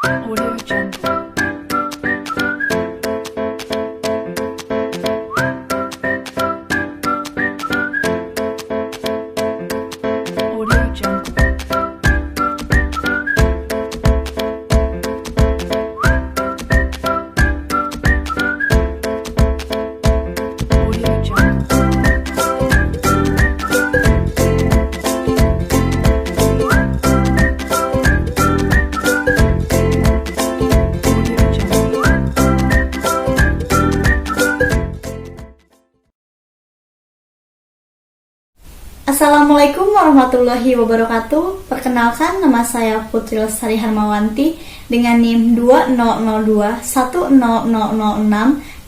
Audio Jungle. Audio Jungle. Audio Jungle. Audio Jungle. Assalamualaikum warahmatullahi wabarakatuh. Perkenalkan, nama saya Putri Lestari Harmawanti dengan NIM 2002100006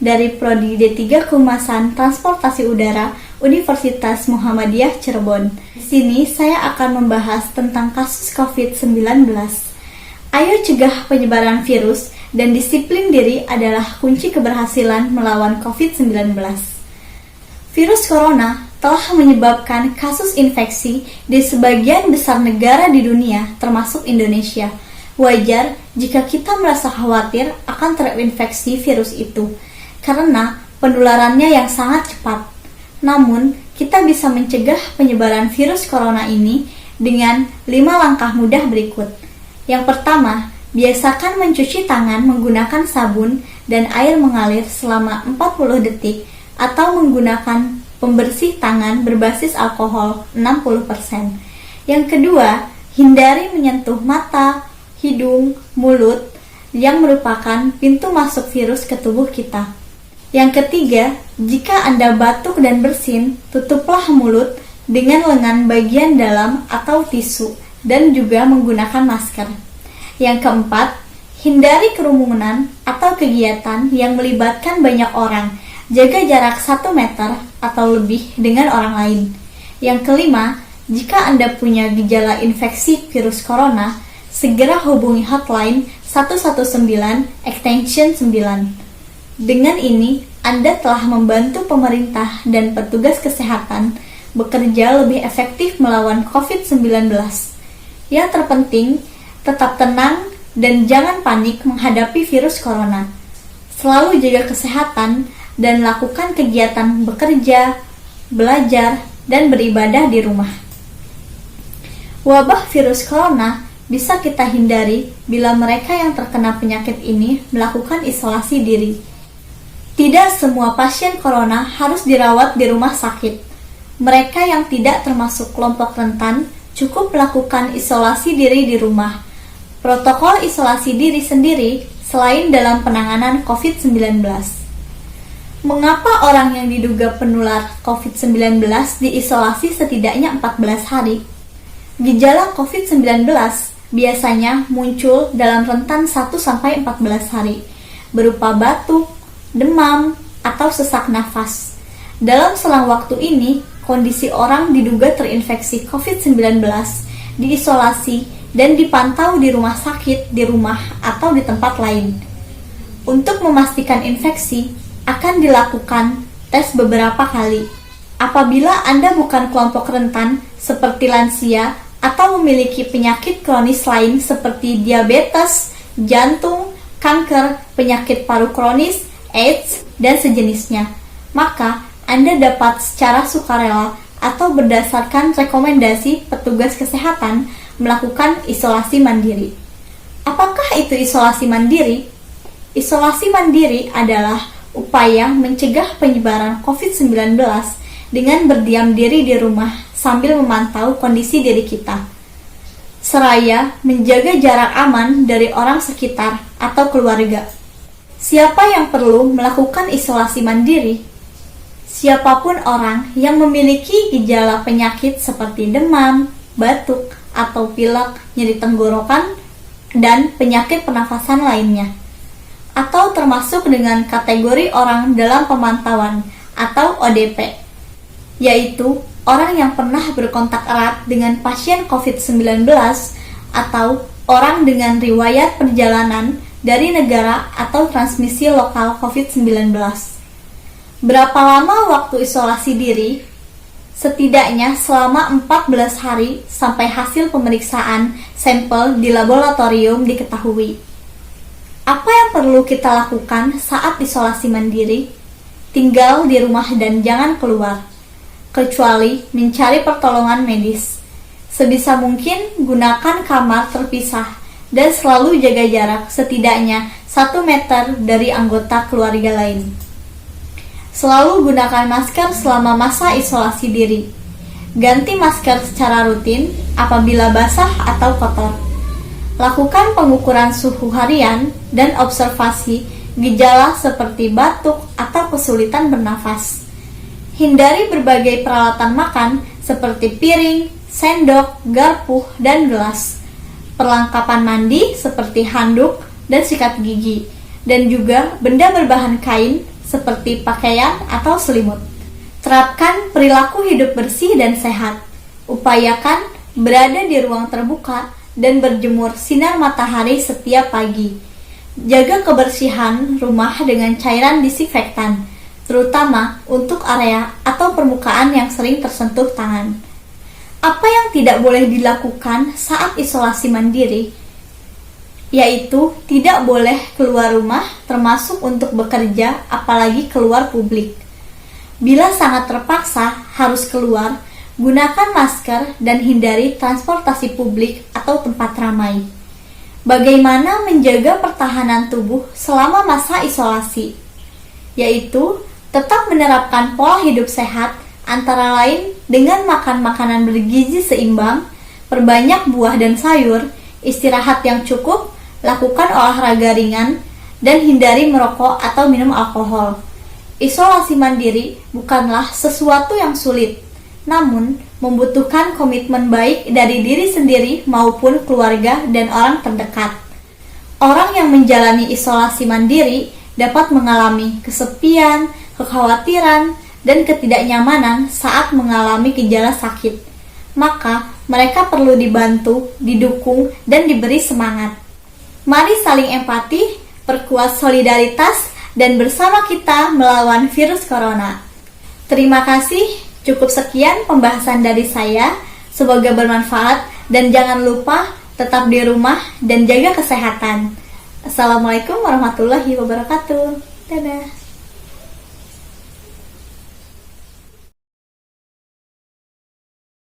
dari Prodi D3 Kehumasan Transportasi Udara Universitas Muhammadiyah Cirebon. Di sini saya akan membahas tentang kasus COVID-19. Ayo cegah penyebaran virus dan disiplin diri adalah kunci keberhasilan melawan COVID-19. Virus corona telah menyebabkan kasus infeksi di sebagian besar negara di dunia, termasuk Indonesia. Wajar jika kita merasa khawatir akan terinfeksi virus itu, karena penularannya yang sangat cepat. Namun, kita bisa mencegah penyebaran virus corona ini dengan 5 langkah mudah berikut. Yang pertama, biasakan mencuci tangan menggunakan sabun dan air mengalir selama 40 detik atau menggunakan pembersih tangan berbasis alkohol 60%. Yang kedua, hindari menyentuh mata, hidung, mulut yang merupakan pintu masuk virus ke tubuh kita. Yang ketiga, jika Anda batuk dan bersin, tutuplah mulut dengan lengan bagian dalam atau tisu dan juga menggunakan masker. Yang keempat, hindari kerumunan atau kegiatan yang melibatkan banyak orang. Jaga jarak 1 meter atau lebih dengan orang lain. Yang kelima, jika Anda punya gejala infeksi virus corona, segera hubungi hotline 119 extension 9. Dengan ini, Anda telah membantu pemerintah dan petugas kesehatan bekerja lebih efektif melawan COVID-19. Yang terpenting, tetap tenang dan jangan panik menghadapi virus corona. Selalu jaga kesehatan dan lakukan kegiatan bekerja, belajar, dan beribadah di rumah. Wabah virus corona bisa kita hindari bila mereka yang terkena penyakit ini melakukan isolasi diri. Tidak semua pasien corona harus dirawat di rumah sakit. Mereka yang tidak termasuk kelompok rentan cukup melakukan isolasi diri di rumah. Protokol isolasi diri sendiri selain dalam penanganan COVID-19. Mengapa orang yang diduga penular COVID-19 diisolasi setidaknya 14 hari? Gejala COVID-19 biasanya muncul dalam rentan 1-14 hari, berupa batuk, demam, atau sesak nafas. Dalam selang waktu ini, kondisi orang diduga terinfeksi COVID-19 diisolasi dan dipantau di rumah sakit, di rumah, atau di tempat lain. Untuk memastikan infeksi, akan dilakukan tes beberapa kali. Apabila Anda bukan kelompok rentan seperti lansia atau memiliki penyakit kronis lain seperti diabetes, jantung, kanker, penyakit paru kronis, AIDS, dan sejenisnya, maka Anda dapat secara sukarela atau berdasarkan rekomendasi petugas kesehatan melakukan isolasi mandiri. Apakah itu isolasi mandiri? Isolasi mandiri adalah upaya mencegah penyebaran COVID-19 dengan berdiam diri di rumah sambil memantau kondisi diri kita, seraya menjaga jarak aman dari orang sekitar atau keluarga. Siapa yang perlu melakukan isolasi mandiri? Siapapun orang yang memiliki gejala penyakit seperti demam, batuk, atau pilek, nyeri tenggorokan, dan penyakit pernafasan lainnya, atau termasuk dengan kategori orang dalam pemantauan atau ODP, yaitu orang yang pernah berkontak erat dengan pasien COVID-19 atau orang dengan riwayat perjalanan dari negara atau transmisi lokal COVID-19. Berapa lama waktu isolasi diri? Setidaknya selama 14 hari sampai hasil pemeriksaan sampel di laboratorium diketahui. Apa yang perlu kita lakukan saat isolasi mandiri? Tinggal di rumah dan jangan keluar, kecuali mencari pertolongan medis. Sebisa mungkin gunakan kamar terpisah dan selalu jaga jarak setidaknya 1 meter dari anggota keluarga lain. Selalu gunakan masker selama masa isolasi diri. Ganti masker secara rutin apabila basah atau kotor. Lakukan pengukuran suhu harian dan observasi gejala seperti batuk atau kesulitan bernafas. Hindari berbagai peralatan makan seperti piring, sendok, garpu, dan gelas. Perlengkapan mandi seperti handuk dan sikat gigi, dan juga benda berbahan kain seperti pakaian atau selimut. Terapkan perilaku hidup bersih dan sehat. Upayakan berada di ruang terbuka dan berjemur sinar matahari setiap pagi. Jaga kebersihan rumah dengan cairan disinfektan, terutama untuk area atau permukaan yang sering tersentuh tangan. Apa yang tidak boleh dilakukan saat isolasi mandiri? Yaitu tidak boleh keluar rumah, termasuk untuk bekerja, apalagi keluar publik. Bila sangat terpaksa harus keluar, gunakan masker dan hindari transportasi publik atau tempat ramai. Bagaimana menjaga pertahanan tubuh selama masa isolasi? Yaitu tetap menerapkan pola hidup sehat, antara lain dengan makan makanan bergizi seimbang, perbanyak buah dan sayur, istirahat yang cukup, lakukan olahraga ringan, dan hindari merokok atau minum alkohol. Isolasi mandiri bukanlah sesuatu yang sulit, namun membutuhkan komitmen baik dari diri sendiri maupun keluarga dan orang terdekat. Orang yang menjalani isolasi mandiri dapat mengalami kesepian, kekhawatiran, dan ketidaknyamanan saat mengalami gejala sakit. Maka mereka perlu dibantu, didukung, dan diberi semangat. Mari saling empati, perkuat solidaritas, dan bersama kita melawan virus corona. Terima kasih. Cukup sekian pembahasan dari saya, semoga bermanfaat dan jangan lupa tetap di rumah dan jaga kesehatan. Assalamualaikum warahmatullahi wabarakatuh. Dadah.